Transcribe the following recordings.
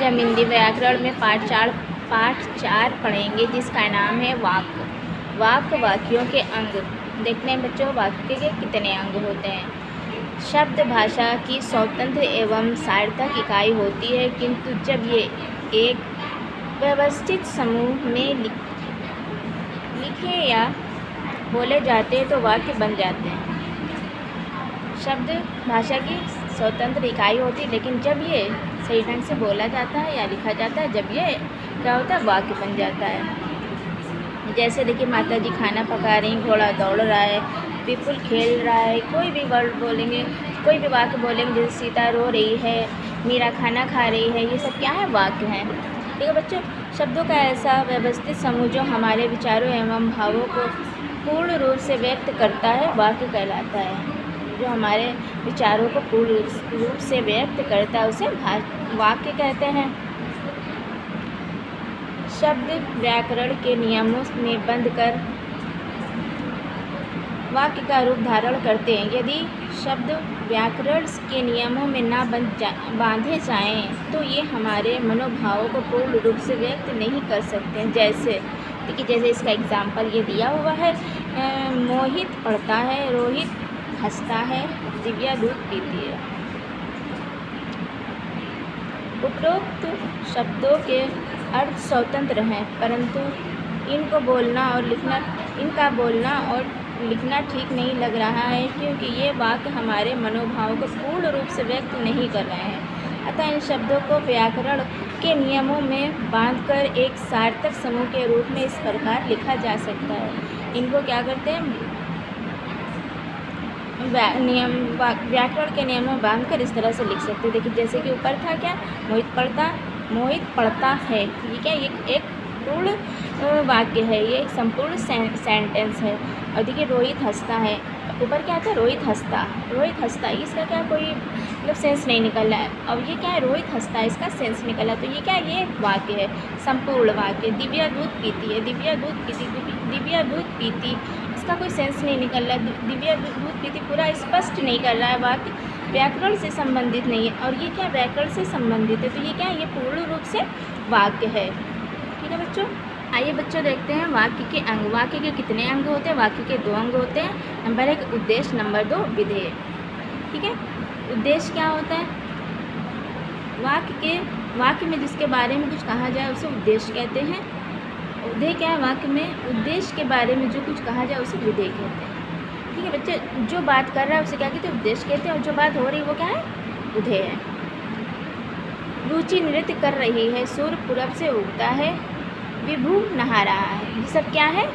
आज हम हिंदी व्याकरण में पाठ 4 पढ़ेंगे, जिसका नाम है वाक्य। वाक्य वाक्यों के अंग। देखते हैं बच्चों, वाक्य के कितने अंग होते हैं। शब्द भाषा की स्वतंत्र एवं सार्थक इकाई होती है, किंतु जब ये एक व्यवस्थित समूह में लिखे या बोले जाते हैं तो वाक्य बन जाते हैं। शब्द भाषा की स्वतंत्र इकाई होती है, लेकिन जब ये सही ढंग से बोला जाता है या लिखा जाता है, जब ये क्या होता है, वाक्य बन जाता है। जैसे देखिए, माता जी खाना पका रही, घोड़ा दौड़ रहा है, विपुल खेल रहा है। कोई भी वर्ड बोलेंगे, कोई भी वाक्य बोलेंगे, जैसे सीता रो रही है, मीरा खाना खा रही है, ये सब क्या है, वाक्य हैं। ठीक है बच्चों, शब्दों का ऐसा व्यवस्थित समूह जो हमारे विचारों एवं भावों को पूर्ण रूप से व्यक्त करता है, वाक्य कहलाता है। जो हमारे विचारों को पूर्ण रूप से व्यक्त करता है, उसे वाक्य कहते हैं। शब्द व्याकरण के नियमों में बंधकर वाक्य का रूप धारण करते हैं। यदि शब्द व्याकरण के नियमों में ना बांधे जाएं, तो ये हमारे मनोभावों को पूर्ण रूप से व्यक्त नहीं कर सकते हैं। जैसे देखिए, जैसे इसका एग्जाम्पल ये दिया हुआ है, मोहित पढ़ता है, रोहित हंसता है, दिव्या दूध पीती है। उपरोक्त शब्दों के अर्थ स्वतंत्र हैं, परंतु इनका बोलना और लिखना ठीक नहीं लग रहा है, क्योंकि ये वाक्य हमारे मनोभावों को पूर्ण रूप से व्यक्त नहीं कर रहे हैं। अतः इन शब्दों को व्याकरण के नियमों में बांधकर एक सार्थक समूह के रूप में इस प्रकार लिखा जा सकता है। इनको क्या करते हैं, व्याकरण के नियमों में बांधकर इस तरह से लिख सकते हैं। देखिए, जैसे कि ऊपर था क्या, मोहित पढ़ता है, ये क्या, ये एक पूर्ण वाक्य है, ये एक संपूर्ण सेंटेंस है। और देखिए, रोहित हंसता है, ऊपर क्या था, रोहित हंसता, इसका क्या कोई मतलब सेंस नहीं निकल रहा है। अब ये क्या है, रोहित हंसता है, इसका सेंस निकला, तो ये क्या, ये वाक्य है, संपूर्ण वाक्य। दिव्या दूध पीती है, दिव्या दूध पीती, इसका कोई सेंस नहीं निकल रहा है। दिव्या दूध पीती पूरा स्पष्ट नहीं कर रहा है, वाक्य व्याकरण से संबंधित नहीं है। और ये क्या, व्याकरण से संबंधित है, तो ये क्या है, ये पूर्ण रूप से वाक्य है। ठीक है बच्चों, आइए बच्चों देखते हैं वाक्य के अंग। वाक्य के कितने अंग होते हैं, वाक्य के 2 अंग होते हैं। नंबर 1 उद्देश्य, नंबर 2 विधेय। ठीक है, उद्देश्य क्या होता है, वाक्य में जिसके बारे में कुछ कहा जाए उसे उद्देश्य कहते हैं। विधेय क्या है, वाक्य में उद्देश्य के बारे में जो कुछ कहा जाए उसे विधेय कहते हैं। ठीक है बच्चे, जो बात कर रहा है उसे क्या कहते हैं, उद्देश्य कहते हैं, और जो बात हो रही है वो क्या है, विधेय है। रुचि नृत्य कर रही है, सूर्य पूरब से उगता है, विभू नहा रहा है। ये सब क्या है,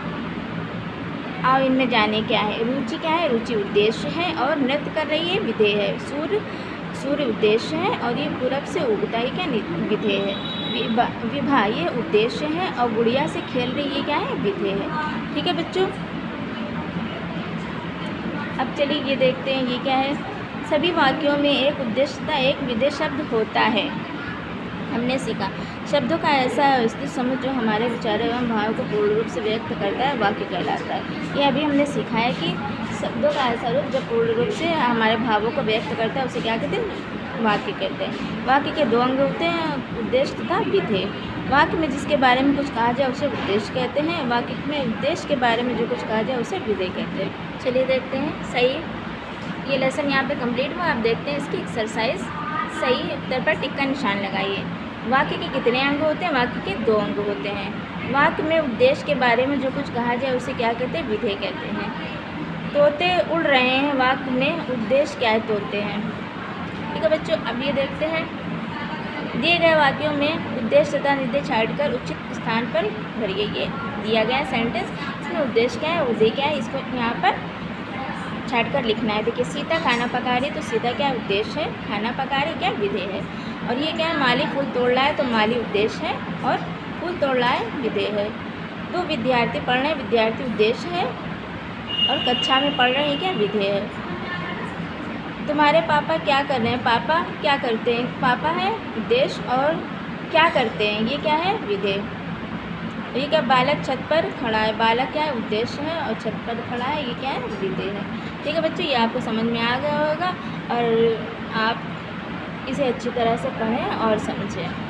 आओ इनमें जाने क्या है। रुचि क्या है, रुचि उद्देश्य है, और नृत्य कर रही है, विधेय है। सूर्य उद्देश्य है, और ये पूरब से उगता है, क्या विधेय है। विभा ये उद्देश्य है, और गुड़िया से खेल रही है, क्या है, विधेय है। ठीक है बच्चों, अब चलिए ये देखते हैं ये क्या है। सभी वाक्यों में एक उद्देश्य तथा एक विधेय शब्द होता है। हमने सीखा शब्दों का ऐसा व्यवस्थित समूह जो हमारे विचारों एवं भावों को पूर्ण रूप से व्यक्त करता है, वाक्य कहलाता है। ये अभी हमने सीखा है कि शब्दों का ऐसा रूप जो पूर्ण रूप से हमारे भावों को व्यक्त करता है, उसे क्या कहते हैं, वाक्य कहते हैं। वाक्य के 2 अंग होते हैं, उद्देश्य तथा विधेय। वाक्य में जिसके बारे में कुछ कहा जाए उसे उद्देश्य कहते हैं, वाक्य में उद्देश्य के बारे में जो कुछ कहा जाए उसे विधेय कहते हैं। चलिए देखते हैं, सही ये लेसन यहाँ पे कंप्लीट हुआ। आप देखते हैं इसकी एक्सरसाइज। सही उत्तर पर टिक का निशान लगाइए। वाक्य के कितने अंग होते हैं, वाक्य के 2 अंग होते हैं। वाक्य में उद्देश्य के बारे में जो कुछ कहा जाए उसे क्या कहते हैं, विधेय कहते हैं। तोते उड़ रहे हैं, वाक्य में उद्देश्य क्या है, तोते हैं। ठीक है बच्चों, अब ये देखते हैं, दिए गए वाक्यों में उद्देश्य तथा निर्देश छाटकर उचित स्थान पर भरिए। ये दिया गया सेंटेंस, इसमें उद्देश्य क्या है, विधेय क्या है, इसको यहाँ पर छाटकर लिखना है। देखिए, सीता खाना पका रही, तो सीता क्या उद्देश्य है, खाना पका रही क्या विधेय है। और ये क्या है, माली फूल तोड़ रहा है, तो माली उद्देश्य है, और फूल तोड़ रहा है विधेय है। 2 विद्यार्थी पढ़ रहे हैं, विद्यार्थी उद्देश्य है, और कक्षा में पढ़ रहे हैं, क्या विधेय है। तुम्हारे पापा क्या कर रहे हैं, पापा क्या करते हैं, पापा है उद्देश्य, और क्या करते हैं, ये क्या है, विधेय। ये क्या, बालक छत पर खड़ा है, बालक क्या है, उद्देश्य है, और छत पर खड़ा है, ये क्या है, विधेय है। ठीक है बच्चों, ये आपको समझ में आ गया होगा, और आप इसे अच्छी तरह से पढ़ें और समझें।